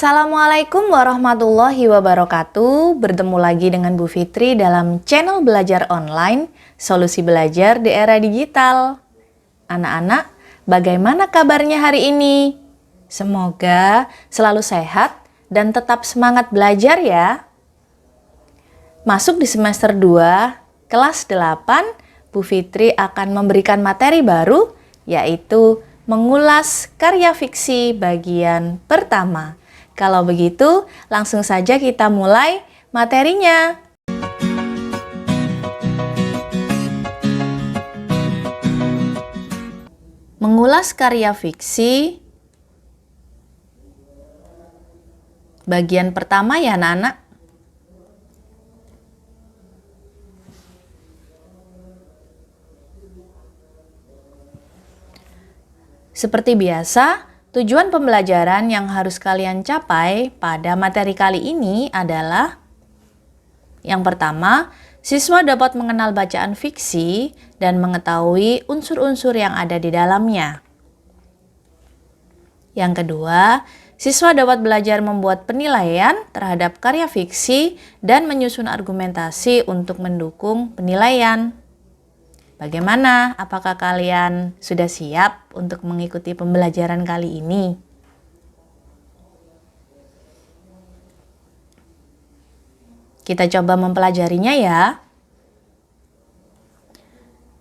Assalamualaikum warahmatullahi wabarakatuh. Bertemu lagi dengan Bu Fitri dalam channel belajar online, solusi belajar di era digital. Anak-anak, bagaimana kabarnya hari ini? Semoga selalu sehat dan tetap semangat belajar ya. Masuk di semester 2, kelas 8, Bu Fitri akan memberikan materi baru, yaitu mengulas karya fiksi bagian pertama. Kalau begitu, langsung saja kita mulai materinya. Mengulas karya fiksi bagian pertama ya anak-anak. Seperti biasa, tujuan pembelajaran yang harus kalian capai pada materi kali ini adalah: yang pertama, siswa dapat mengenal bacaan fiksi dan mengetahui unsur-unsur yang ada di dalamnya. Yang kedua, siswa dapat belajar membuat penilaian terhadap karya fiksi dan menyusun argumentasi untuk mendukung penilaian. Bagaimana? Apakah kalian sudah siap untuk mengikuti pembelajaran kali ini? Kita coba mempelajarinya ya.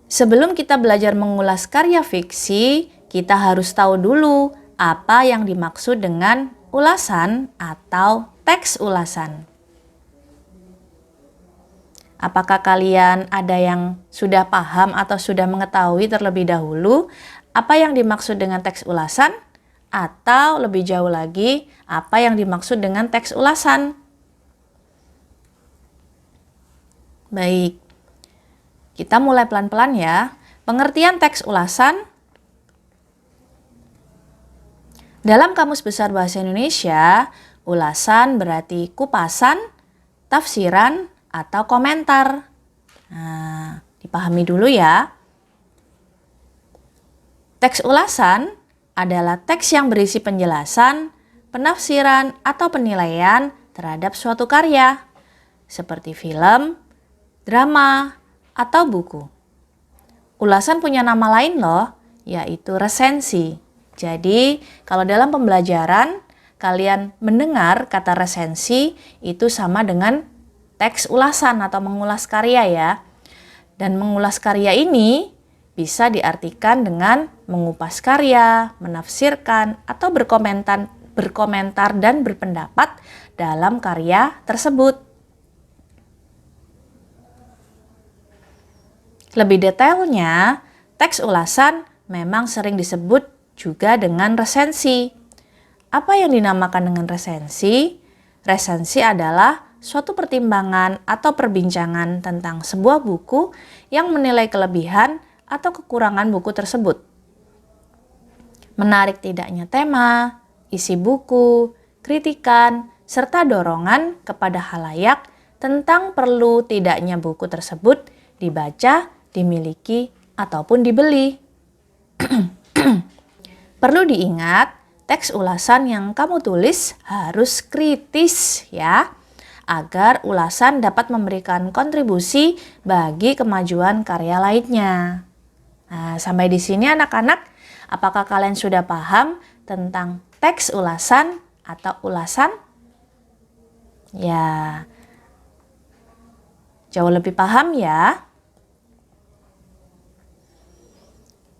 Sebelum kita belajar mengulas karya fiksi, kita harus tahu dulu apa yang dimaksud dengan ulasan atau teks ulasan. Apakah kalian ada yang sudah paham atau sudah mengetahui terlebih dahulu apa yang dimaksud dengan teks ulasan? Atau lebih jauh lagi, apa yang dimaksud dengan teks ulasan? Baik, kita mulai pelan-pelan ya. Pengertian teks ulasan. Dalam Kamus Besar Bahasa Indonesia, ulasan berarti kupasan, tafsiran, atau komentar. Nah, dipahami dulu ya. Teks ulasan adalah teks yang berisi penjelasan, penafsiran, atau penilaian terhadap suatu karya, seperti film, drama, atau buku. Ulasan punya nama lain loh, yaitu resensi. Jadi, kalau dalam pembelajaran kalian mendengar kata resensi, itu sama dengan teks ulasan atau mengulas karya ya. Dan mengulas karya ini bisa diartikan dengan mengupas karya, menafsirkan, atau berkomentar dan berpendapat dalam karya tersebut. Lebih detailnya, teks ulasan memang sering disebut juga dengan resensi. Apa yang dinamakan dengan resensi? Resensi adalah suatu pertimbangan atau perbincangan tentang sebuah buku yang menilai kelebihan atau kekurangan buku tersebut. Menarik tidaknya tema, isi buku, kritikan, serta dorongan kepada khalayak tentang perlu tidaknya buku tersebut dibaca, dimiliki, ataupun dibeli. Perlu diingat, teks ulasan yang kamu tulis harus kritis ya, agar ulasan dapat memberikan kontribusi bagi kemajuan karya lainnya. Nah, sampai di sini anak-anak, apakah kalian sudah paham tentang teks ulasan atau ulasan? Ya, jauh lebih paham ya.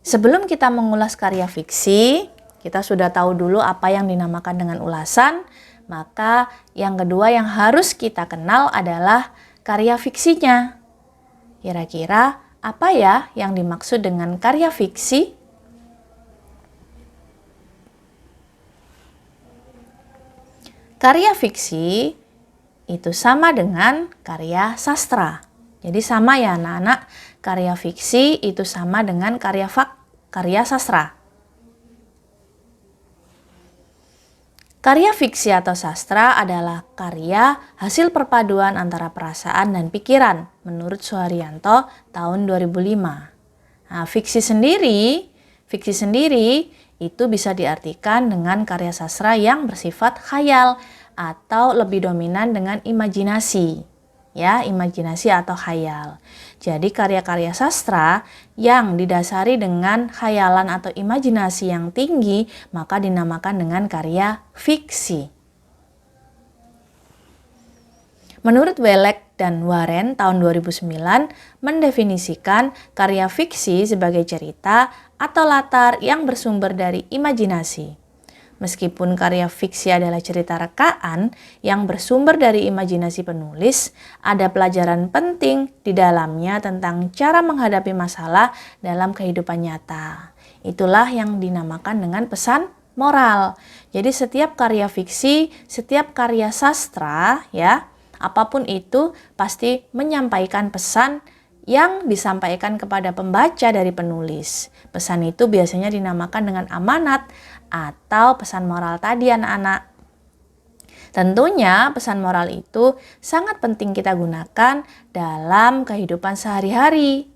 Sebelum kita mengulas karya fiksi, kita sudah tahu dulu apa yang dinamakan dengan ulasan. Maka yang kedua yang harus kita kenal adalah karya fiksinya. Kira-kira apa ya yang dimaksud dengan karya fiksi? Karya fiksi itu sama dengan karya sastra. Jadi sama ya anak-anak, karya fiksi itu sama dengan karya sastra. Karya fiksi atau sastra adalah karya hasil perpaduan antara perasaan dan pikiran menurut Suharyanto tahun 2005. Nah, fiksi sendiri itu bisa diartikan dengan karya sastra yang bersifat khayal atau lebih dominan dengan imajinasi. Ya, imajinasi atau khayal. Jadi karya-karya sastra yang didasari dengan khayalan atau imajinasi yang tinggi maka dinamakan dengan karya fiksi. Menurut Welek dan Warren tahun 2009 mendefinisikan karya fiksi sebagai cerita atau latar yang bersumber dari imajinasi. Meskipun karya fiksi adalah cerita rekaan yang bersumber dari imajinasi penulis, ada pelajaran penting di dalamnya tentang cara menghadapi masalah dalam kehidupan nyata. Itulah yang dinamakan dengan pesan moral. Jadi setiap karya fiksi, setiap karya sastra ya, apapun itu pasti menyampaikan pesan yang disampaikan kepada pembaca dari penulis. Pesan itu biasanya dinamakan dengan amanat atau pesan moral tadi anak-anak. Tentunya pesan moral itu sangat penting kita gunakan dalam kehidupan sehari-hari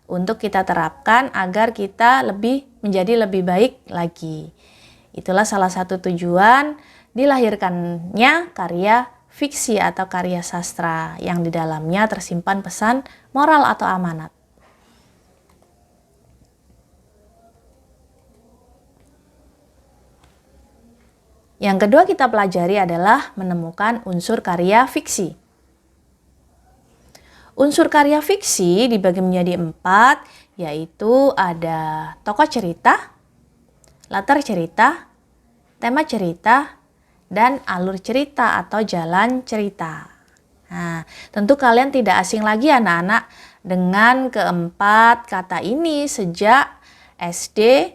untuk kita terapkan agar kita menjadi lebih baik lagi. Itulah salah satu tujuan dilahirkannya karya fiksi atau karya sastra yang di dalamnya tersimpan pesan moral atau amanat. Yang kedua kita pelajari adalah menemukan unsur karya fiksi. Unsur karya fiksi dibagi menjadi 4, yaitu ada tokoh cerita, latar cerita, tema cerita, dan alur cerita atau jalan cerita. Nah, tentu kalian tidak asing lagi anak-anak dengan keempat kata ini sejak SD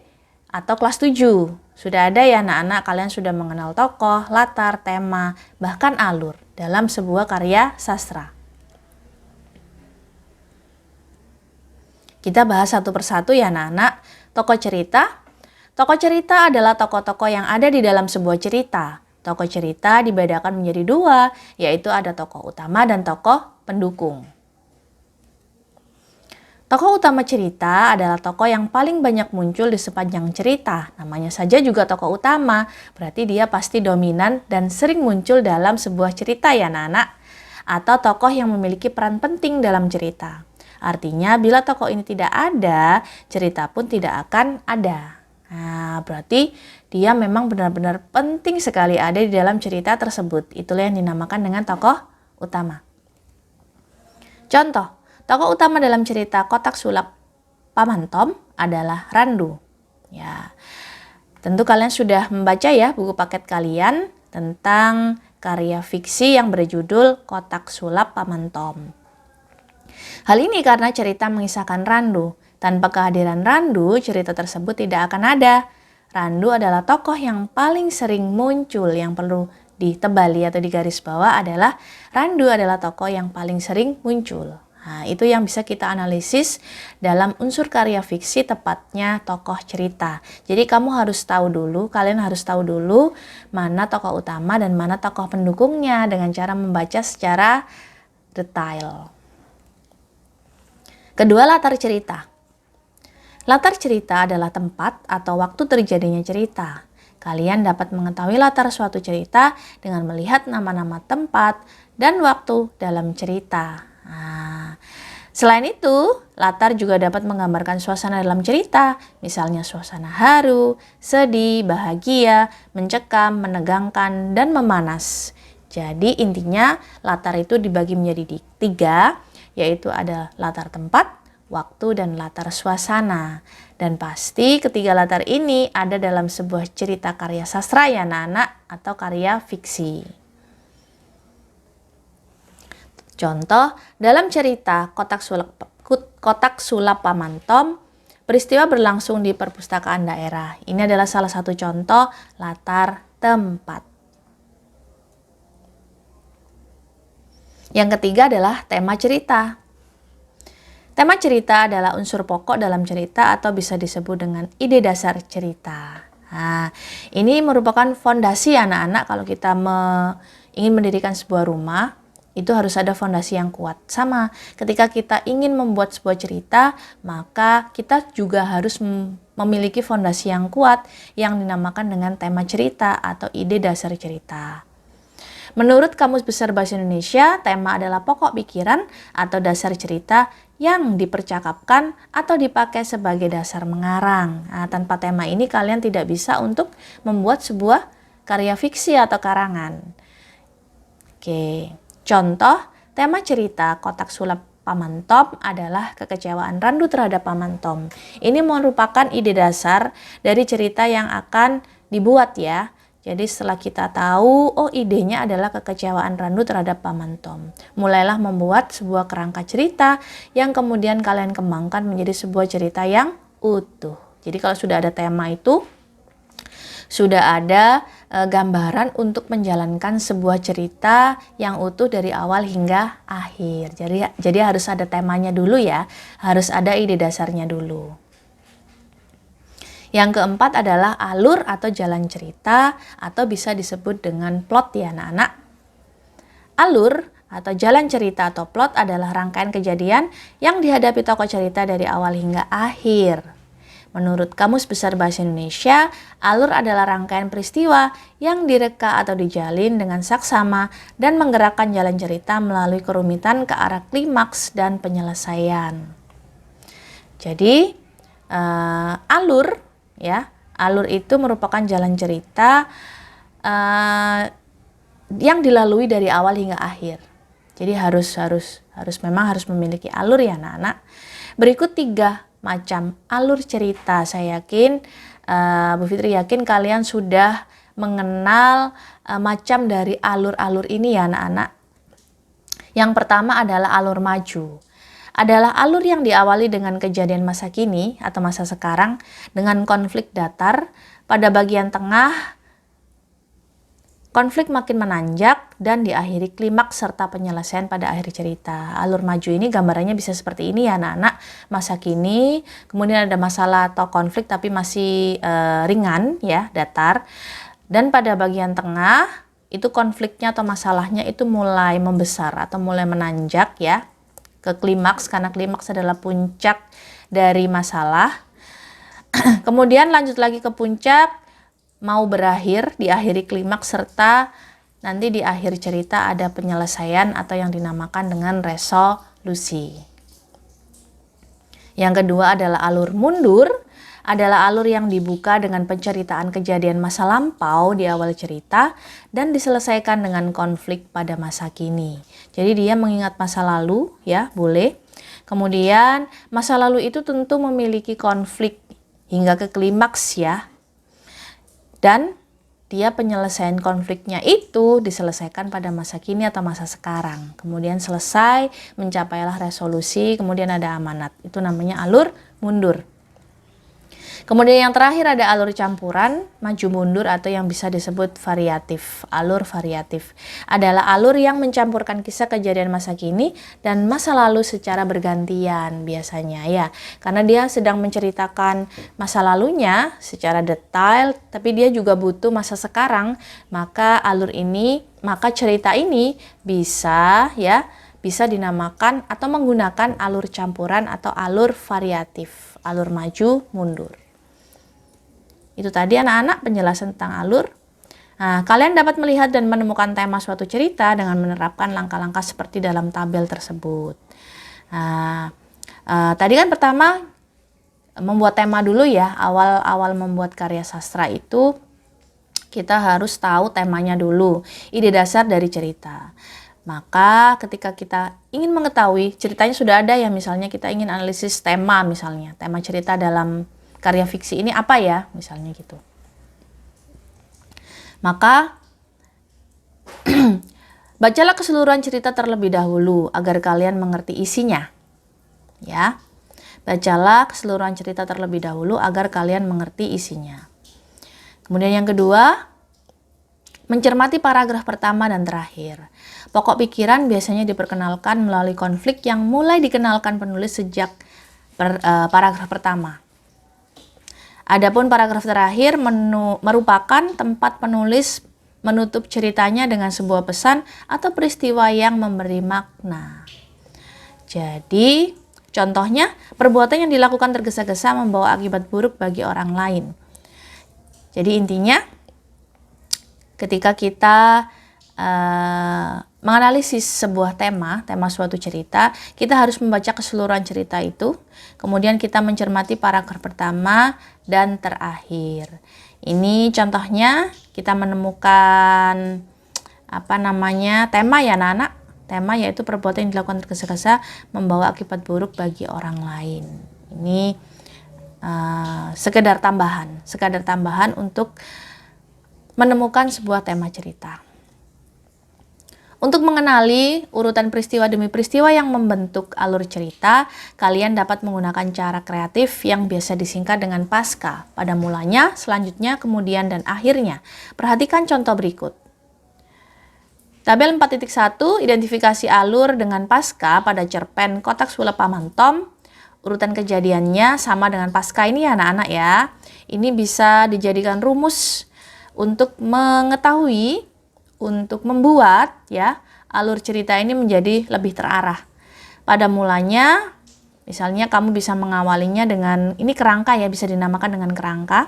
atau kelas 7. Sudah ada ya anak-anak, kalian sudah mengenal tokoh, latar, tema, bahkan alur dalam sebuah karya sastra. Kita bahas satu persatu ya anak-anak. Tokoh cerita. Tokoh cerita adalah tokoh-tokoh yang ada di dalam sebuah cerita. Tokoh cerita dibedakan menjadi 2, yaitu ada tokoh utama dan tokoh pendukung. Tokoh utama cerita adalah tokoh yang paling banyak muncul di sepanjang cerita. Namanya saja juga tokoh utama, berarti dia pasti dominan dan sering muncul dalam sebuah cerita ya anak-anak. Atau tokoh yang memiliki peran penting dalam cerita. Artinya bila tokoh ini tidak ada, cerita pun tidak akan ada. Nah, berarti dia memang benar-benar penting sekali ada di dalam cerita tersebut. Itulah yang dinamakan dengan tokoh utama. Contoh, tokoh utama dalam cerita Kotak Sulap Paman Tom adalah Randu. Ya, tentu kalian sudah membaca ya buku paket kalian tentang karya fiksi yang berjudul Kotak Sulap Paman Tom. Hal ini karena cerita mengisahkan Randu. Tanpa kehadiran Randu, cerita tersebut tidak akan ada. Randu adalah tokoh yang paling sering muncul. Yang perlu ditebali atau digaris bawah adalah Randu adalah tokoh yang paling sering muncul. Nah, itu yang bisa kita analisis dalam unsur karya fiksi, tepatnya tokoh cerita. Jadi kalian harus tahu dulu mana tokoh utama dan mana tokoh pendukungnya dengan cara membaca secara detail. Kedua, latar cerita. Latar cerita adalah tempat atau waktu terjadinya cerita. Kalian dapat mengetahui latar suatu cerita dengan melihat nama-nama tempat dan waktu dalam cerita. Nah, selain itu, latar juga dapat menggambarkan suasana dalam cerita, misalnya suasana haru, sedih, bahagia, mencekam, menegangkan, dan memanas. Jadi intinya latar itu dibagi menjadi 3, yaitu ada latar tempat, waktu, dan latar suasana. Dan pasti ketiga latar ini ada dalam sebuah cerita karya sastra ya anak-anak atau karya fiksi. Contoh, dalam cerita Kotak Sulap Paman Tom, peristiwa berlangsung di perpustakaan daerah. Ini adalah salah satu contoh latar tempat. Yang ketiga adalah tema cerita. Tema cerita adalah unsur pokok dalam cerita atau bisa disebut dengan ide dasar cerita. Nah, ini merupakan fondasi anak-anak kalau kita ingin mendirikan sebuah rumah, itu harus ada fondasi yang kuat. Sama, ketika kita ingin membuat sebuah cerita, maka kita juga harus memiliki fondasi yang kuat yang dinamakan dengan tema cerita atau ide dasar cerita. Menurut Kamus Besar Bahasa Indonesia, tema adalah pokok pikiran atau dasar cerita yang dipercakapkan atau dipakai sebagai dasar mengarang. Nah, tanpa tema ini kalian tidak bisa untuk membuat sebuah karya fiksi atau karangan. Oke, contoh tema cerita Kotak Sulap Paman Tom adalah kekecewaan Randu terhadap Paman Tom. Ini merupakan ide dasar dari cerita yang akan dibuat ya. Jadi setelah kita tahu, oh idenya adalah kekecewaan Randu terhadap Paman Tom. Mulailah membuat sebuah kerangka cerita yang kemudian kalian kembangkan menjadi sebuah cerita yang utuh. Jadi kalau sudah ada tema itu, sudah ada gambaran untuk menjalankan sebuah cerita yang utuh dari awal hingga akhir. Jadi harus ada temanya dulu ya, harus ada ide dasarnya dulu. Yang keempat adalah alur atau jalan cerita atau bisa disebut dengan plot ya anak-anak. Alur atau jalan cerita atau plot adalah rangkaian kejadian yang dihadapi tokoh cerita dari awal hingga akhir. Menurut Kamus Besar Bahasa Indonesia, alur adalah rangkaian peristiwa yang direka atau dijalin dengan saksama dan menggerakkan jalan cerita melalui kerumitan ke arah klimaks dan penyelesaian. Jadi, alur itu merupakan jalan cerita yang dilalui dari awal hingga akhir. Jadi memang harus memiliki alur ya anak-anak. Berikut 3 macam alur cerita. Saya yakin Bu Fitri yakin kalian sudah mengenal macam dari alur-alur ini ya anak-anak. Yang pertama adalah alur maju. Adalah alur yang diawali dengan kejadian masa kini atau masa sekarang dengan konflik datar. Pada bagian tengah, konflik makin menanjak dan diakhiri klimaks serta penyelesaian pada akhir cerita. Alur maju ini gambarannya bisa seperti ini ya anak-anak. Masa kini, kemudian ada masalah atau konflik tapi masih ringan ya, datar. Dan pada bagian tengah, itu konfliknya atau masalahnya itu mulai membesar atau mulai menanjak ya. Ke klimaks, karena klimaks adalah puncak dari masalah. Kemudian lanjut lagi ke puncak, mau berakhir, diakhiri klimaks, serta nanti di akhir cerita ada penyelesaian atau yang dinamakan dengan resolusi. Yang kedua adalah alur mundur, adalah alur yang dibuka dengan penceritaan kejadian masa lampau di awal cerita dan diselesaikan dengan konflik pada masa kini. Jadi dia mengingat masa lalu ya, boleh. Kemudian masa lalu itu tentu memiliki konflik hingga ke klimaks ya. Dan dia penyelesaian konfliknya itu diselesaikan pada masa kini atau masa sekarang. Kemudian selesai, mencapailah resolusi, kemudian ada amanat. Itu namanya alur mundur. Kemudian yang terakhir ada alur campuran, maju mundur atau yang bisa disebut variatif. Alur variatif adalah alur yang mencampurkan kisah kejadian masa kini dan masa lalu secara bergantian biasanya ya. Karena dia sedang menceritakan masa lalunya secara detail, tapi dia juga butuh masa sekarang, maka cerita ini bisa dinamakan atau menggunakan alur campuran atau alur variatif, alur maju mundur. Itu tadi anak-anak penjelasan tentang alur. Nah, kalian dapat melihat dan menemukan tema suatu cerita dengan menerapkan langkah-langkah seperti dalam tabel tersebut. Nah, tadi kan pertama membuat tema dulu ya. Awal membuat karya sastra itu kita harus tahu temanya dulu, ide dasar dari cerita. Maka ketika kita ingin mengetahui ceritanya sudah ada ya, misalnya kita ingin analisis tema misalnya, tema cerita dalam karya fiksi ini apa ya, misalnya gitu. Maka bacalah keseluruhan cerita terlebih dahulu agar kalian mengerti isinya. Ya. Bacalah keseluruhan cerita terlebih dahulu agar kalian mengerti isinya. Kemudian yang kedua, mencermati paragraf pertama dan terakhir. Pokok pikiran biasanya diperkenalkan melalui konflik yang mulai dikenalkan penulis sejak paragraf pertama. Adapun paragraf terakhir merupakan tempat penulis menutup ceritanya dengan sebuah pesan atau peristiwa yang memberi makna. Jadi, Contohnya, perbuatan yang dilakukan tergesa-gesa membawa akibat buruk bagi orang lain. Jadi intinya, ketika kita menganalisis sebuah tema suatu cerita, kita harus membaca keseluruhan cerita itu, kemudian kita mencermati paragraf pertama dan terakhir. Ini contohnya kita menemukan tema ya anak-anak. Tema yaitu perbuatan yang dilakukan tergesa-gesa membawa akibat buruk bagi orang lain. Ini sekedar tambahan untuk menemukan sebuah tema cerita. Untuk mengenali urutan peristiwa demi peristiwa yang membentuk alur cerita, kalian dapat menggunakan cara kreatif yang biasa disingkat dengan pasca. Pada mulanya, selanjutnya, kemudian, dan akhirnya. Perhatikan contoh berikut. Tabel 4.1, identifikasi alur dengan pasca pada cerpen Kotak Sulap Paman Tom. Urutan kejadiannya sama dengan pasca ini ya anak-anak ya. Ini bisa dijadikan rumus untuk mengetahui, untuk membuat ya alur cerita ini menjadi lebih terarah. Pada mulanya, misalnya kamu bisa mengawalinya dengan, ini kerangka ya, bisa dinamakan dengan kerangka.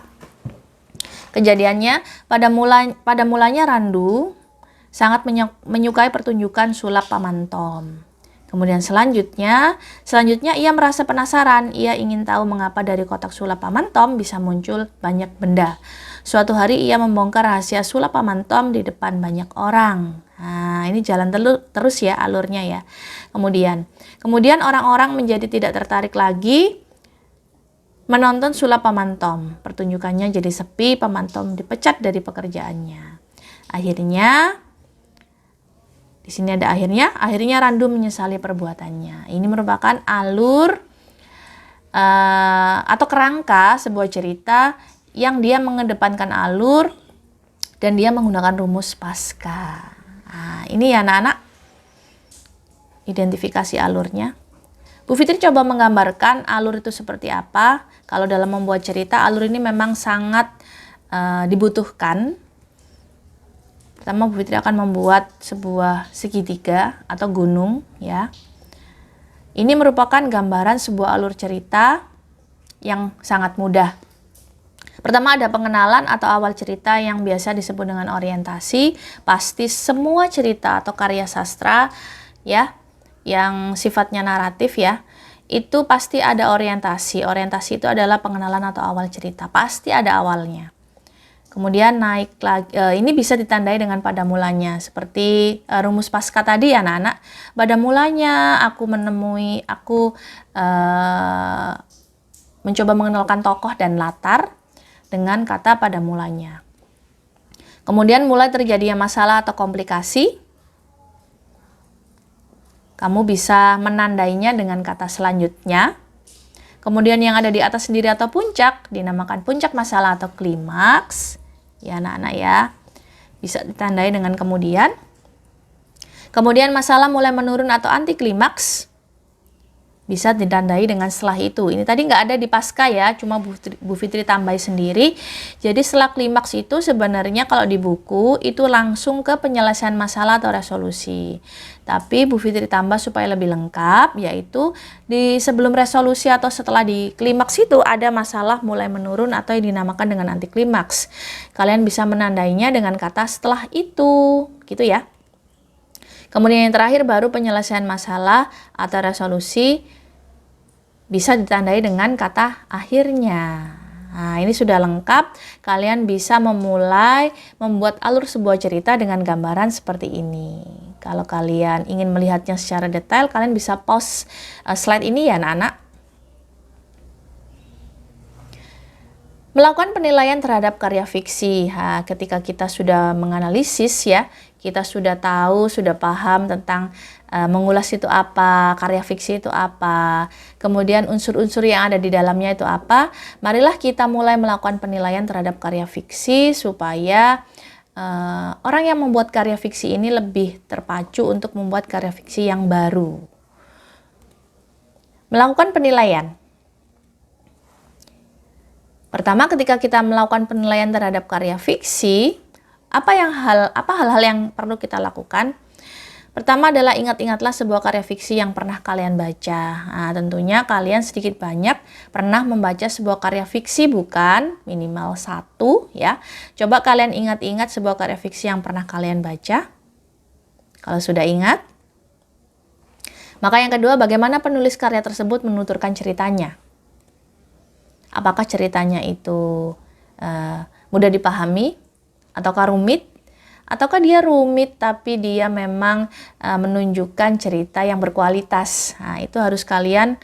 Kejadiannya, pada mulanya Randu sangat menyukai pertunjukan sulap Paman Tom. Kemudian selanjutnya ia merasa penasaran. Ia ingin tahu mengapa dari kotak sulap Paman Tom bisa muncul banyak benda. Suatu hari ia membongkar rahasia sulap Paman Tom di depan banyak orang. Nah, ini jalan terus ya alurnya ya. Kemudian orang-orang menjadi tidak tertarik lagi menonton sulap Paman Tom. Pertunjukannya jadi sepi, Paman Tom dipecat dari pekerjaannya. Akhirnya, di sini ada akhirnya Randu menyesali perbuatannya. Ini merupakan alur atau kerangka sebuah cerita yang dia mengedepankan alur dan dia menggunakan rumus pasca. Nah, ini ya anak-anak, identifikasi alurnya. Bu Fitri coba menggambarkan alur itu seperti apa. Kalau dalam membuat cerita, alur ini memang sangat dibutuhkan. Pertama, Bu Fitri akan membuat sebuah segitiga atau gunung ya. Ini merupakan gambaran sebuah alur cerita yang sangat mudah. Pertama ada pengenalan atau awal cerita yang biasa disebut dengan orientasi. Pasti semua cerita atau karya sastra ya yang sifatnya naratif ya, itu pasti ada orientasi. Orientasi itu adalah pengenalan atau awal cerita. Pasti ada awalnya. Kemudian naik lagi, ini bisa ditandai dengan pada mulanya. Seperti rumus pasca tadi ya anak-anak. Pada mulanya aku mencoba mengenalkan tokoh dan latar dengan kata pada mulanya. Kemudian mulai terjadinya masalah atau komplikasi. Kamu bisa menandainya dengan kata selanjutnya. Kemudian yang ada di atas sendiri atau puncak dinamakan puncak masalah atau klimaks. Ya anak-anak ya. Bisa ditandai dengan kemudian. Kemudian masalah mulai menurun atau anti klimaks. Bisa ditandai dengan setelah itu. Ini tadi nggak ada di pasca ya, cuma Bu Fitri tambahi sendiri. Jadi setelah klimaks itu sebenarnya kalau di buku itu langsung ke penyelesaian masalah atau resolusi. Tapi Bu Fitri tambah supaya lebih lengkap, yaitu di sebelum resolusi atau setelah di klimaks itu ada masalah mulai menurun atau yang dinamakan dengan anti klimaks. Kalian bisa menandainya dengan kata setelah itu, gitu ya. Kemudian yang terakhir baru penyelesaian masalah atau resolusi bisa ditandai dengan kata akhirnya. Nah, ini sudah lengkap. Kalian bisa memulai membuat alur sebuah cerita dengan gambaran seperti ini. Kalau kalian ingin melihatnya secara detail, kalian bisa pause slide ini ya anak-anak. Melakukan penilaian terhadap karya fiksi. Ketika kita sudah menganalisis ya, kita sudah tahu, sudah paham tentang mengulas itu apa, karya fiksi itu apa, kemudian unsur-unsur yang ada di dalamnya itu apa. Marilah kita mulai melakukan penilaian terhadap karya fiksi supaya orang yang membuat karya fiksi ini lebih terpacu untuk membuat karya fiksi yang baru. Melakukan penilaian. Pertama, ketika kita melakukan penilaian terhadap karya fiksi, apa hal-hal yang perlu kita lakukan? Pertama adalah ingat-ingatlah sebuah karya fiksi yang pernah kalian baca. Nah, tentunya kalian sedikit banyak pernah membaca sebuah karya fiksi bukan? Minimal satu ya. Coba kalian ingat-ingat sebuah karya fiksi yang pernah kalian baca. Kalau sudah ingat. Maka yang kedua, bagaimana penulis karya tersebut menuturkan ceritanya? Apakah ceritanya itu mudah dipahami? Ataukah rumit? Ataukah dia rumit tapi dia memang menunjukkan cerita yang berkualitas. Nah, itu harus kalian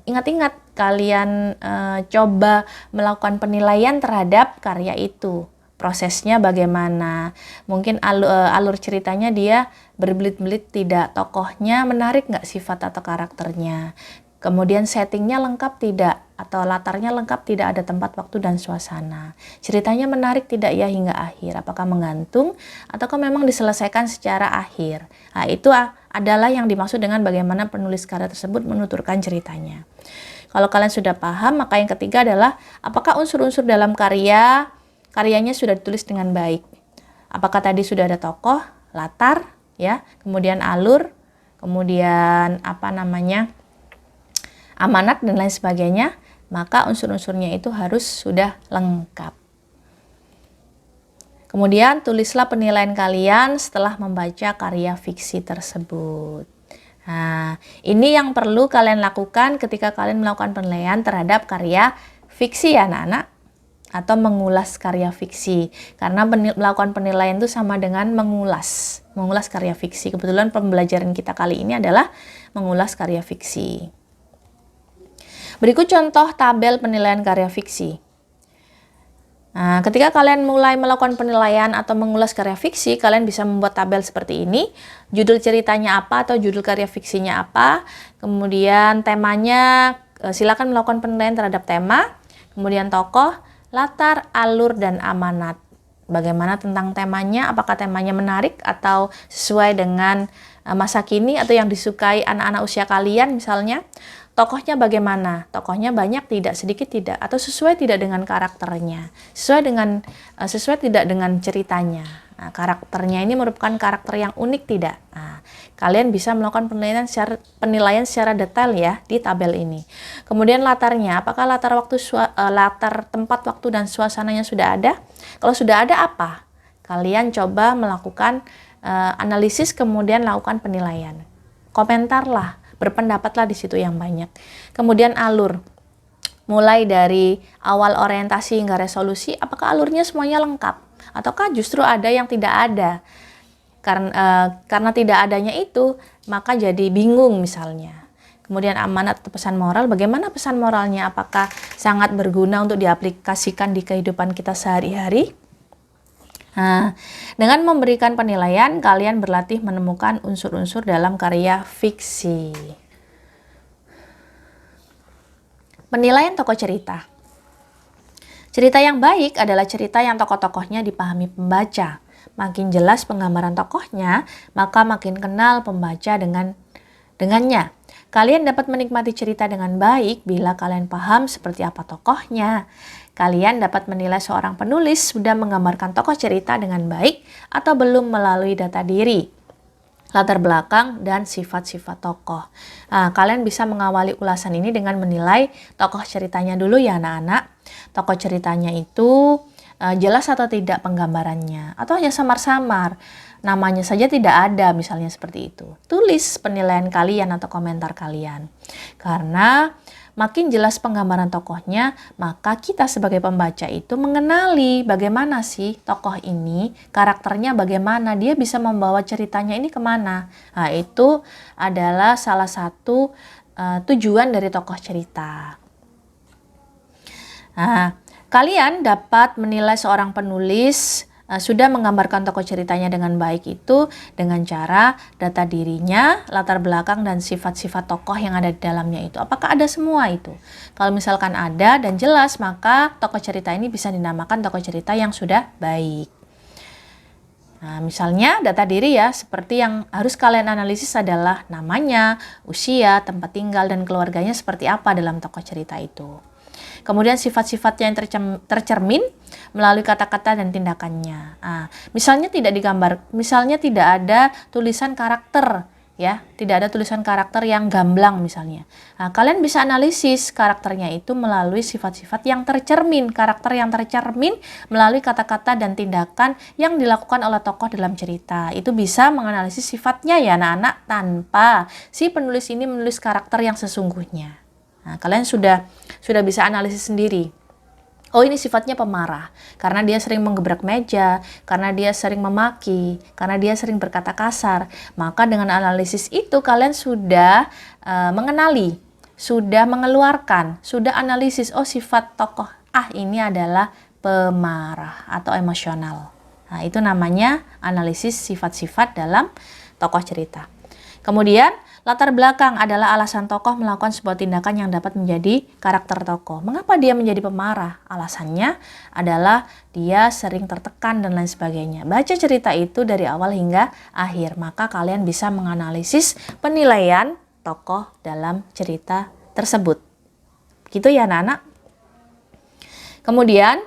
ingat-ingat, kalian coba melakukan penilaian terhadap karya itu. Prosesnya bagaimana? Mungkin alur ceritanya dia berbelit-belit tidak, tokohnya menarik nggak sifat atau karakternya. Kemudian settingnya lengkap tidak, atau latarnya lengkap tidak, ada tempat, waktu, dan suasana. Ceritanya menarik tidak ya hingga akhir, apakah menggantung, ataukah memang diselesaikan secara akhir. Nah, itu adalah yang dimaksud dengan bagaimana penulis karya tersebut menuturkan ceritanya. Kalau kalian sudah paham, maka yang ketiga adalah apakah unsur-unsur dalam karyanya sudah ditulis dengan baik. Apakah tadi sudah ada tokoh, latar, ya, kemudian alur, kemudian amanat dan lain sebagainya, maka unsur-unsurnya itu harus sudah lengkap. Kemudian tulislah penilaian kalian setelah membaca karya fiksi tersebut. Nah, ini yang perlu kalian lakukan ketika kalian melakukan penilaian terhadap karya fiksi ya anak-anak, atau mengulas karya fiksi. Karena melakukan penilaian itu sama dengan mengulas karya fiksi. Kebetulan pembelajaran kita kali ini adalah mengulas karya fiksi. Berikut contoh tabel penilaian karya fiksi. Nah, ketika kalian mulai melakukan penilaian atau mengulas karya fiksi, kalian bisa membuat tabel seperti ini. Judul ceritanya apa atau judul karya fiksinya apa. Kemudian temanya, silakan melakukan penilaian terhadap tema. Kemudian tokoh, latar, alur, dan amanat. Bagaimana tentang temanya, apakah temanya menarik atau sesuai dengan masa kini atau yang disukai anak-anak usia kalian misalnya. Tokohnya bagaimana? Tokohnya banyak tidak, sedikit tidak, atau sesuai tidak dengan karakternya, sesuai tidak dengan ceritanya. Nah, karakternya ini merupakan karakter yang unik tidak? Nah, kalian bisa melakukan penilaian secara detail ya di tabel ini. Kemudian latarnya, apakah latar tempat, waktu, dan suasananya sudah ada? Kalau sudah ada apa? Kalian coba melakukan analisis, kemudian lakukan penilaian. Komentarlah. Berpendapatlah di situ yang banyak. Kemudian alur, mulai dari awal orientasi hingga resolusi, apakah alurnya semuanya lengkap? Ataukah justru ada yang tidak ada? Karena tidak adanya itu, maka jadi bingung misalnya. Kemudian amanat atau pesan moral, bagaimana pesan moralnya? Apakah sangat berguna untuk diaplikasikan di kehidupan kita sehari-hari? Nah, dengan memberikan penilaian, kalian berlatih menemukan unsur-unsur dalam karya fiksi. Penilaian tokoh cerita. Cerita yang baik adalah cerita yang tokoh-tokohnya dipahami pembaca. Makin jelas penggambaran tokohnya, maka makin kenal pembaca dengannya. Kalian dapat menikmati cerita dengan baik bila kalian paham seperti apa tokohnya. Kalian dapat menilai seorang penulis sudah menggambarkan tokoh cerita dengan baik atau belum melalui data diri, latar belakang, dan sifat-sifat tokoh. Nah, kalian bisa mengawali ulasan ini dengan menilai tokoh ceritanya dulu ya anak-anak. Tokoh ceritanya itu jelas atau tidak penggambarannya, atau hanya samar-samar. Namanya saja tidak ada, misalnya seperti itu. Tulis penilaian kalian atau komentar kalian. Karena makin jelas penggambaran tokohnya, maka kita sebagai pembaca itu mengenali bagaimana sih tokoh ini, karakternya bagaimana, dia bisa membawa ceritanya ini kemana. Nah, itu adalah salah satu tujuan dari tokoh cerita. Nah, kalian dapat menilai seorang penulis sudah menggambarkan tokoh ceritanya dengan baik itu dengan cara data dirinya, latar belakang, dan sifat-sifat tokoh yang ada di dalamnya itu. Apakah ada semua itu? Kalau misalkan ada dan jelas, maka tokoh cerita ini bisa dinamakan tokoh cerita yang sudah baik. Nah, misalnya data diri ya, seperti yang harus kalian analisis adalah namanya, usia, tempat tinggal, dan keluarganya seperti apa dalam tokoh cerita itu. Kemudian sifat-sifatnya yang tercermin melalui kata-kata dan tindakannya. Misalnya misalnya tidak ada tulisan karakter, ya, tidak ada tulisan karakter yang gamblang misalnya. Kalian bisa analisis karakternya itu melalui sifat-sifat yang tercermin, karakter yang tercermin melalui kata-kata dan tindakan yang dilakukan oleh tokoh dalam cerita. Itu bisa menganalisis sifatnya ya anak-anak tanpa si penulis ini menulis karakter yang sesungguhnya. Kalian sudah bisa analisis sendiri. Oh, ini sifatnya pemarah, karena dia sering menggebrak meja, karena dia sering memaki, karena dia sering berkata kasar. Maka dengan analisis itu kalian sudah mengenali, sudah mengeluarkan, sudah analisis, oh sifat tokoh ini adalah pemarah atau emosional. Itu namanya analisis sifat-sifat dalam tokoh cerita. Kemudian, latar belakang adalah alasan tokoh melakukan sebuah tindakan yang dapat menjadi karakter tokoh. Mengapa dia menjadi pemarah? Alasannya adalah dia sering tertekan dan lain sebagainya. Baca cerita itu dari awal hingga akhir, maka kalian bisa menganalisis penilaian tokoh dalam cerita tersebut. Gitu ya anak-anak. Kemudian,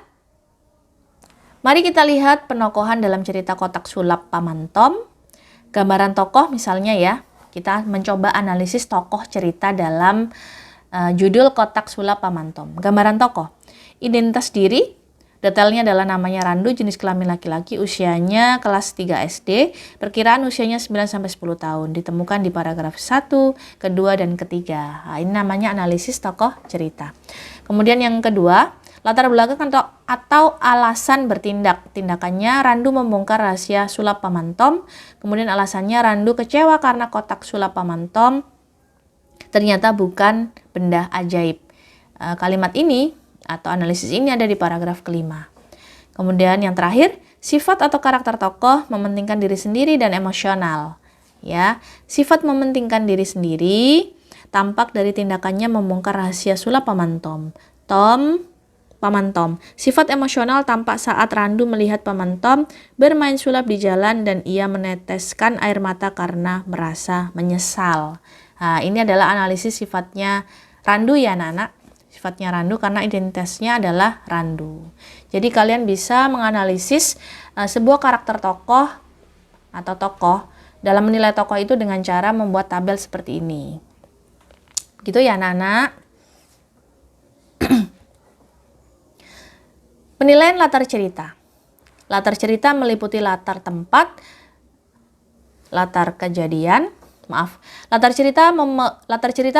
mari kita lihat penokohan dalam cerita Kotak Sulap Paman Tom. Gambaran tokoh misalnya ya, kita mencoba analisis tokoh cerita dalam judul Kotak Sulap Paman Tom. Gambaran tokoh, identitas diri, detailnya adalah namanya Randu, jenis kelamin laki-laki, usianya kelas 3 SD, perkiraan usianya 9-10 tahun, ditemukan di paragraf 1, kedua, dan ketiga. Ini namanya analisis tokoh cerita. Kemudian yang kedua, latar belakang atau alasan bertindak. Tindakannya Randu membongkar rahasia sulap Paman Tom. Kemudian alasannya Randu kecewa karena kotak sulap Paman Tom ternyata bukan benda ajaib. Kalimat ini atau analisis ini ada di paragraf kelima. Kemudian yang terakhir, sifat atau karakter tokoh mementingkan diri sendiri dan emosional. Ya, sifat mementingkan diri sendiri tampak dari tindakannya membongkar rahasia sulap Paman Tom. Paman Tom. Sifat emosional tampak saat Randu melihat Paman Tom bermain sulap di jalan dan ia meneteskan air mata karena merasa menyesal. Ini adalah analisis sifatnya Randu ya anak-anak. Sifatnya Randu karena identitasnya adalah Randu. Jadi kalian bisa menganalisis sebuah karakter tokoh atau tokoh dalam menilai tokoh itu dengan cara membuat tabel seperti ini. Gitu ya anak-anak. Penilaian latar cerita. Latar cerita meliputi latar tempat, latar kejadian, latar cerita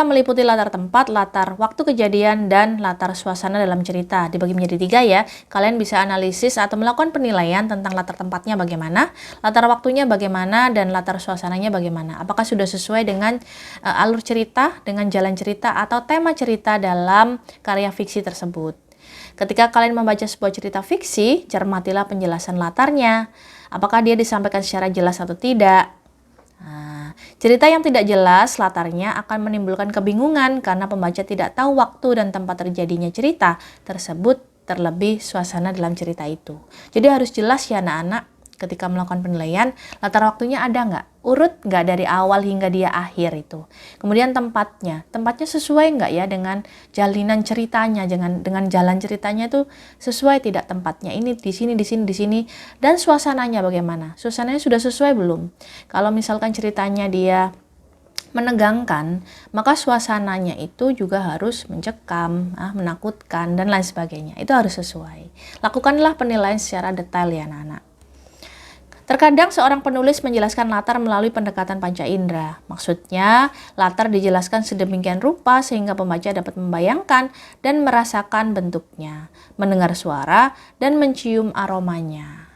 meliputi latar tempat, latar waktu kejadian, dan latar suasana dalam cerita. Dibagi menjadi 3 ya. Kalian bisa analisis atau melakukan penilaian tentang latar tempatnya bagaimana, latar waktunya bagaimana, dan latar suasananya bagaimana. Apakah sudah sesuai dengan alur cerita, dengan jalan cerita, atau tema cerita dalam karya fiksi tersebut. Ketika kalian membaca sebuah cerita fiksi, cermatilah penjelasan latarnya. Apakah dia disampaikan secara jelas atau tidak? Cerita yang tidak jelas latarnya akan menimbulkan kebingungan karena pembaca tidak tahu waktu dan tempat terjadinya cerita tersebut, terlebih suasana dalam cerita itu. Jadi harus jelas ya anak-anak ketika melakukan penilaian, latar waktunya ada nggak? Urut nggak dari awal hingga dia akhir itu? Kemudian tempatnya sesuai nggak ya dengan jalinan ceritanya, dengan jalan ceritanya itu sesuai tidak tempatnya? Ini di sini, dan suasananya bagaimana? Suasananya sudah sesuai belum? Kalau misalkan ceritanya dia menegangkan, maka suasananya itu juga harus mencekam, menakutkan, dan lain sebagainya. Itu harus sesuai. Lakukanlah penilaian secara detail ya anak-anak. Terkadang seorang penulis menjelaskan latar melalui pendekatan panca indera. Maksudnya, latar dijelaskan sedemikian rupa sehingga pembaca dapat membayangkan dan merasakan bentuknya, mendengar suara, dan mencium aromanya.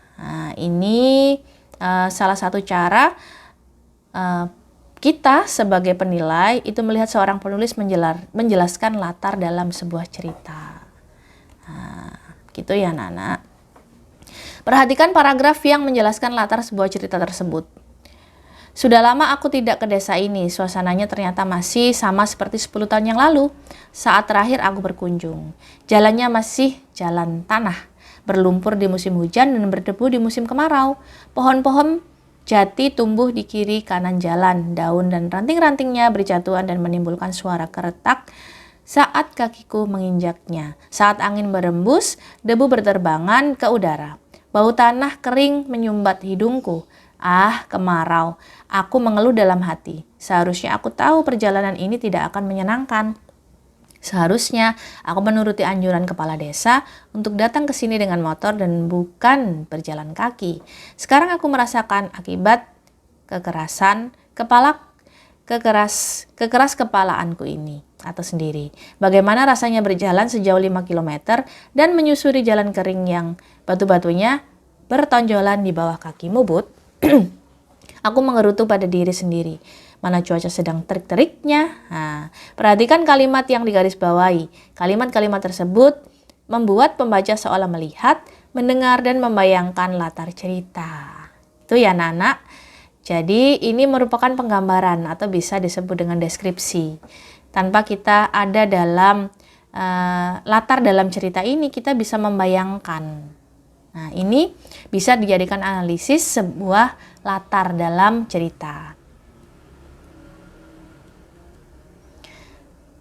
Ini salah satu cara kita sebagai penilai itu melihat seorang penulis menjelaskan latar dalam sebuah cerita. Gitu ya anak-anak. Perhatikan paragraf yang menjelaskan latar sebuah cerita tersebut. Sudah lama aku tidak ke desa ini, suasananya ternyata masih sama seperti 10 tahun yang lalu. Saat terakhir aku berkunjung. Jalannya masih jalan tanah, berlumpur di musim hujan dan berdebu di musim kemarau. Pohon-pohon jati tumbuh di kiri kanan jalan, daun dan ranting-rantingnya berjatuhan dan menimbulkan suara keretak saat kakiku menginjaknya. Saat angin berembus, debu berterbangan ke udara. Bau tanah kering menyumbat hidungku. Ah, kemarau. Aku mengeluh dalam hati. Seharusnya aku tahu perjalanan ini tidak akan menyenangkan. Seharusnya aku menuruti anjuran kepala desa untuk datang ke sini dengan motor dan bukan berjalan kaki. Sekarang aku merasakan akibat kekerasan kekeras kepalaanku ini atau sendiri. Bagaimana rasanya berjalan sejauh 5 km dan menyusuri jalan kering yang batu-batunya bertonjolan di bawah kakimu, Bud? Aku mengerutu pada diri sendiri. Mana cuaca sedang terik-teriknya. Nah, perhatikan kalimat yang digarisbawahi. Kalimat-kalimat tersebut membuat pembaca seolah melihat, mendengar, dan membayangkan latar cerita. Itu ya, anak-anak. Jadi ini merupakan penggambaran atau bisa disebut dengan deskripsi. Tanpa kita ada dalam latar dalam cerita ini, kita bisa membayangkan. Nah, ini bisa dijadikan analisis sebuah latar dalam cerita.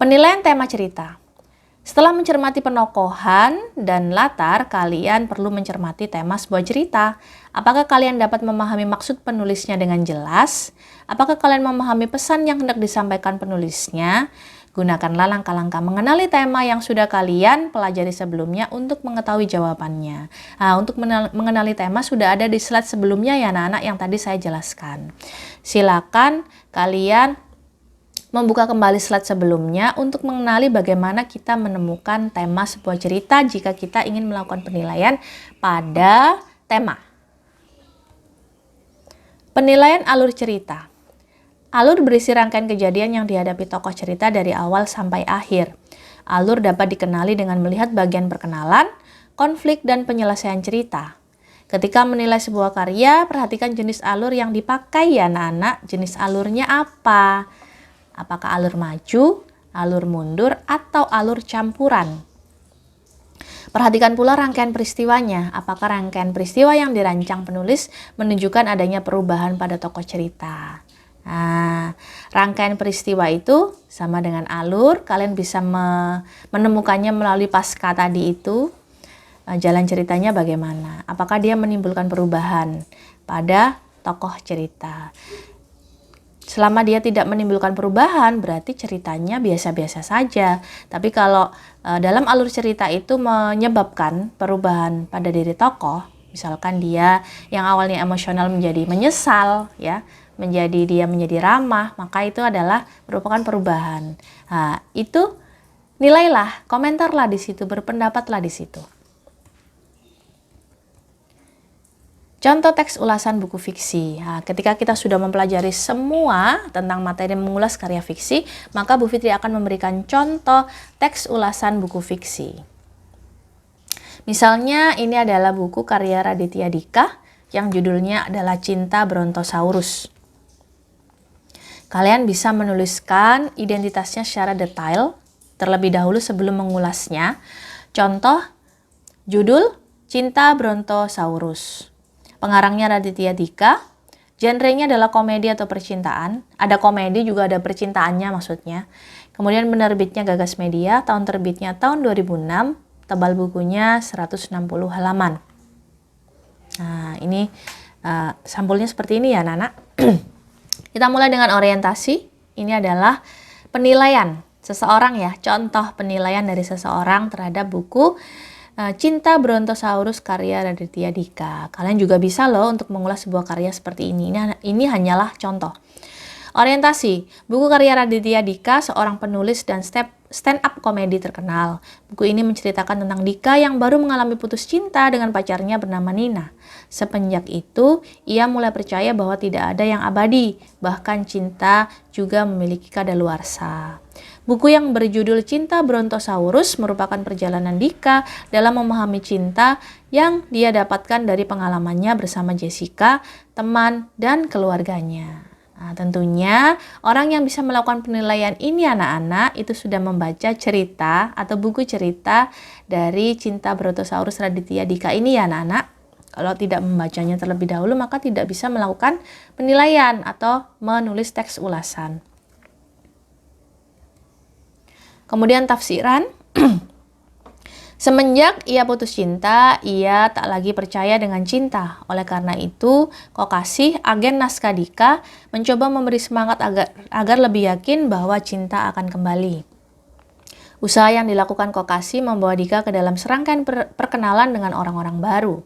Penilaian tema cerita. Setelah mencermati penokohan dan latar, kalian perlu mencermati tema sebuah cerita. Apakah kalian dapat memahami maksud penulisnya dengan jelas? Apakah kalian memahami pesan yang hendak disampaikan penulisnya? Gunakanlah langkah-langkah mengenali tema yang sudah kalian pelajari sebelumnya untuk mengetahui jawabannya. Nah, untuk mengenali tema sudah ada di slide sebelumnya ya anak-anak yang tadi saya jelaskan. Silakan kalian membuka kembali slide sebelumnya untuk mengenali bagaimana kita menemukan tema sebuah cerita jika kita ingin melakukan penilaian pada tema. Penilaian alur cerita. Alur berisi rangkaian kejadian yang dihadapi tokoh cerita dari awal sampai akhir. Alur dapat dikenali dengan melihat bagian perkenalan, konflik, dan penyelesaian cerita. Ketika menilai sebuah karya, perhatikan jenis alur yang dipakai ya anak-anak. Jenis alurnya apa? Apakah alur maju, alur mundur, atau alur campuran? Perhatikan pula rangkaian peristiwanya. Apakah rangkaian peristiwa yang dirancang penulis menunjukkan adanya perubahan pada tokoh cerita? Nah, rangkaian peristiwa itu sama dengan alur. Kalian bisa menemukannya melalui pasca tadi itu. Jalan ceritanya bagaimana? Apakah dia menimbulkan perubahan pada tokoh cerita? Selama dia tidak menimbulkan perubahan, berarti ceritanya biasa-biasa saja. Tapi kalau dalam alur cerita itu menyebabkan perubahan pada diri tokoh, misalkan dia yang awalnya emosional menjadi menyesal, ya, dia menjadi ramah, maka itu adalah merupakan perubahan. Nah, itu nilailah, komentarlah di situ, berpendapatlah di situ. Contoh teks ulasan buku fiksi. Nah, ketika kita sudah mempelajari semua tentang materi mengulas karya fiksi, maka Bu Fitri akan memberikan contoh teks ulasan buku fiksi. Misalnya ini adalah buku karya Raditya Dika yang judulnya adalah Cinta Brontosaurus. Kalian bisa menuliskan identitasnya secara detail terlebih dahulu sebelum mengulasnya. Contoh judul Cinta Brontosaurus. Pengarangnya Raditya Dika, genrenya adalah komedi atau percintaan. Ada komedi juga ada percintaannya maksudnya. Kemudian penerbitnya Gagas Media, tahun terbitnya tahun 2006, tebal bukunya 160 halaman. Nah, ini sampulnya seperti ini ya, Nana. Kita mulai dengan orientasi. Ini adalah penilaian seseorang ya, contoh penilaian dari seseorang terhadap buku Cinta Brontosaurus karya Raditya Dika. Kalian juga bisa loh untuk mengulas sebuah karya seperti ini. Ini hanyalah contoh. Orientasi. Buku karya Raditya Dika, seorang penulis dan stand-up komedi terkenal. Buku ini menceritakan tentang Dika yang baru mengalami putus cinta dengan pacarnya bernama Nina. Semenjak itu, ia mulai percaya bahwa tidak ada yang abadi, bahkan cinta juga memiliki kadaluarsa. Buku yang berjudul Cinta Brontosaurus merupakan perjalanan Dika dalam memahami cinta yang dia dapatkan dari pengalamannya bersama Jessica, teman, dan keluarganya. Nah, tentunya orang yang bisa melakukan penilaian ini anak-anak itu sudah membaca cerita atau buku cerita dari Cinta Brontosaurus Raditya Dika ini ya anak-anak. Kalau tidak membacanya terlebih dahulu maka tidak bisa melakukan penilaian atau menulis teks ulasan. Kemudian tafsiran. Semenjak ia putus cinta, ia tak lagi percaya dengan cinta. Oleh karena itu, Kokasih, agen naskah Dika, mencoba memberi semangat agar lebih yakin bahwa cinta akan kembali. Usaha yang dilakukan Kokasih membawa Dika ke dalam serangkaian perkenalan dengan orang-orang baru.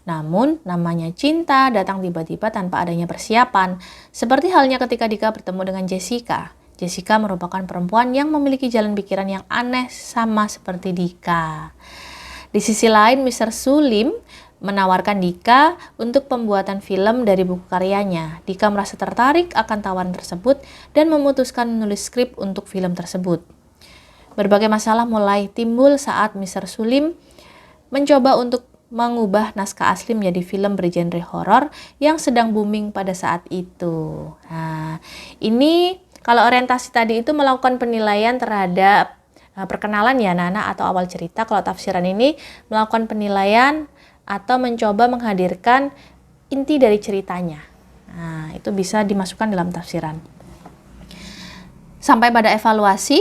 Namun, namanya cinta datang tiba-tiba tanpa adanya persiapan. Seperti halnya ketika Dika bertemu dengan Jessica. Jessica merupakan perempuan yang memiliki jalan pikiran yang aneh sama seperti Dika. Di sisi lain, Mr. Sulim menawarkan Dika untuk pembuatan film dari buku karyanya. Dika merasa tertarik akan tawaran tersebut dan memutuskan menulis skrip untuk film tersebut. Berbagai masalah mulai timbul saat Mr. Sulim mencoba untuk mengubah naskah asli menjadi film bergenre horor yang sedang booming pada saat itu. Nah, ini kalau orientasi tadi itu melakukan penilaian terhadap perkenalan ya anak-anak atau awal cerita. Kalau tafsiran ini melakukan penilaian atau mencoba menghadirkan inti dari ceritanya. Nah, itu bisa dimasukkan dalam tafsiran. Sampai pada evaluasi,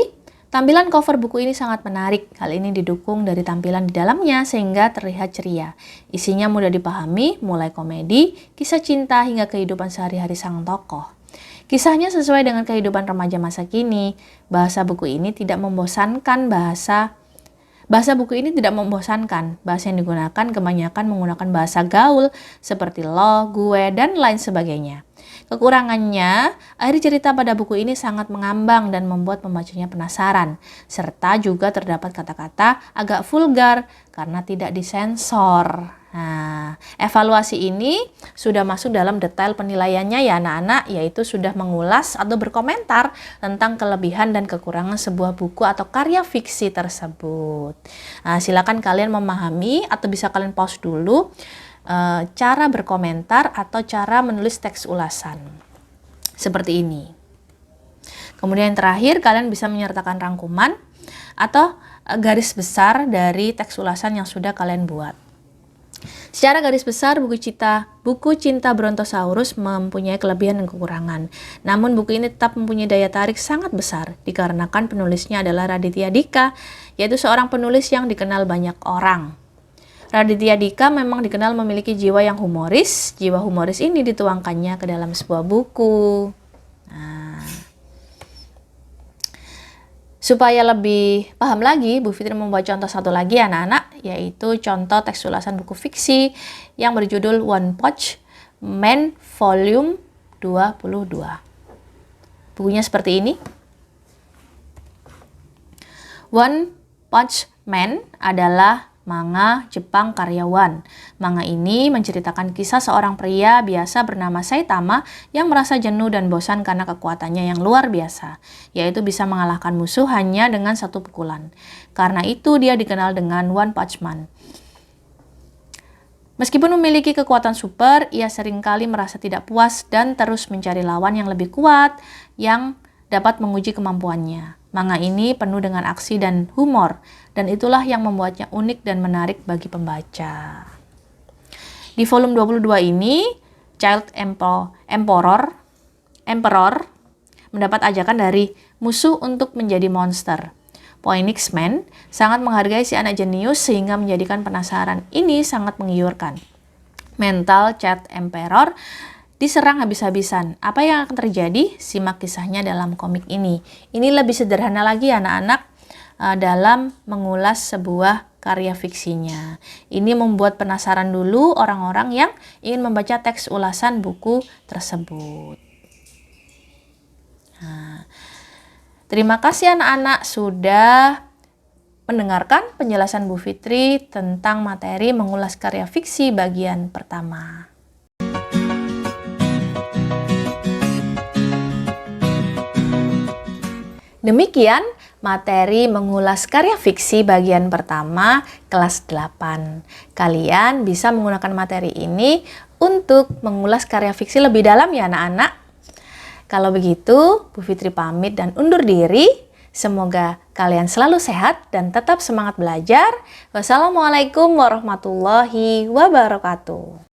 tampilan cover buku ini sangat menarik. Hal ini didukung dari tampilan di dalamnya sehingga terlihat ceria. Isinya mudah dipahami, mulai komedi, kisah cinta hingga kehidupan sehari-hari sang tokoh. Kisahnya sesuai dengan kehidupan remaja masa kini. Bahasa buku ini tidak membosankan. Bahasa buku ini tidak membosankan. Bahasa yang digunakan kebanyakan menggunakan bahasa gaul seperti lo, gue, dan lain sebagainya. Kekurangannya, akhir cerita pada buku ini sangat mengambang dan membuat pembacanya penasaran. Serta juga terdapat kata-kata agak vulgar karena tidak disensor. Nah, evaluasi ini sudah masuk dalam detail penilaiannya ya anak-anak, yaitu sudah mengulas atau berkomentar tentang kelebihan dan kekurangan sebuah buku atau karya fiksi tersebut. Nah, silakan kalian memahami atau bisa kalian pause dulu cara berkomentar atau cara menulis teks ulasan. Seperti ini. Kemudian yang terakhir, kalian bisa menyertakan rangkuman atau garis besar dari teks ulasan yang sudah kalian buat. Secara garis besar, buku Cinta Brontosaurus mempunyai kelebihan dan kekurangan. Namun buku ini tetap mempunyai daya tarik sangat besar dikarenakan penulisnya adalah Raditya Dika, yaitu seorang penulis yang dikenal banyak orang. Raditya Dika memang dikenal memiliki jiwa yang humoris. Jiwa humoris ini dituangkannya ke dalam sebuah buku. Supaya lebih paham lagi, Bu Fitri membuat contoh satu lagi anak-anak, yaitu contoh teks ulasan buku fiksi yang berjudul One Punch Man Volume 22. Bukunya seperti ini. One Punch Man adalah manga Jepang karya One. Manga ini menceritakan kisah seorang pria biasa bernama Saitama yang merasa jenuh dan bosan karena kekuatannya yang luar biasa, yaitu bisa mengalahkan musuh hanya dengan satu pukulan. Karena itu dia dikenal dengan One Punch Man. Meskipun memiliki kekuatan super, ia seringkali merasa tidak puas dan terus mencari lawan yang lebih kuat yang dapat menguji kemampuannya. Manga ini penuh dengan aksi dan humor, dan itulah yang membuatnya unik dan menarik bagi pembaca. Di volume 22 ini, Child Emperor mendapat ajakan dari musuh untuk menjadi monster. Phoenix Man sangat menghargai si anak jenius sehingga menjadikan penasaran ini sangat menggiurkan. Mental Child Emperor diserang habis-habisan. Apa yang akan terjadi? Simak kisahnya dalam komik ini. Ini lebih sederhana lagi anak-anak dalam mengulas sebuah karya fiksinya. Ini membuat penasaran dulu orang-orang yang ingin membaca teks ulasan buku tersebut. Nah, terima kasih anak-anak sudah mendengarkan penjelasan Bu Fitri tentang materi mengulas karya fiksi bagian pertama. Demikian materi mengulas karya fiksi bagian pertama kelas 8. Kalian bisa menggunakan materi ini untuk mengulas karya fiksi lebih dalam ya anak-anak. Kalau begitu, Bu Fitri pamit dan undur diri. Semoga kalian selalu sehat dan tetap semangat belajar. Wassalamualaikum warahmatullahi wabarakatuh.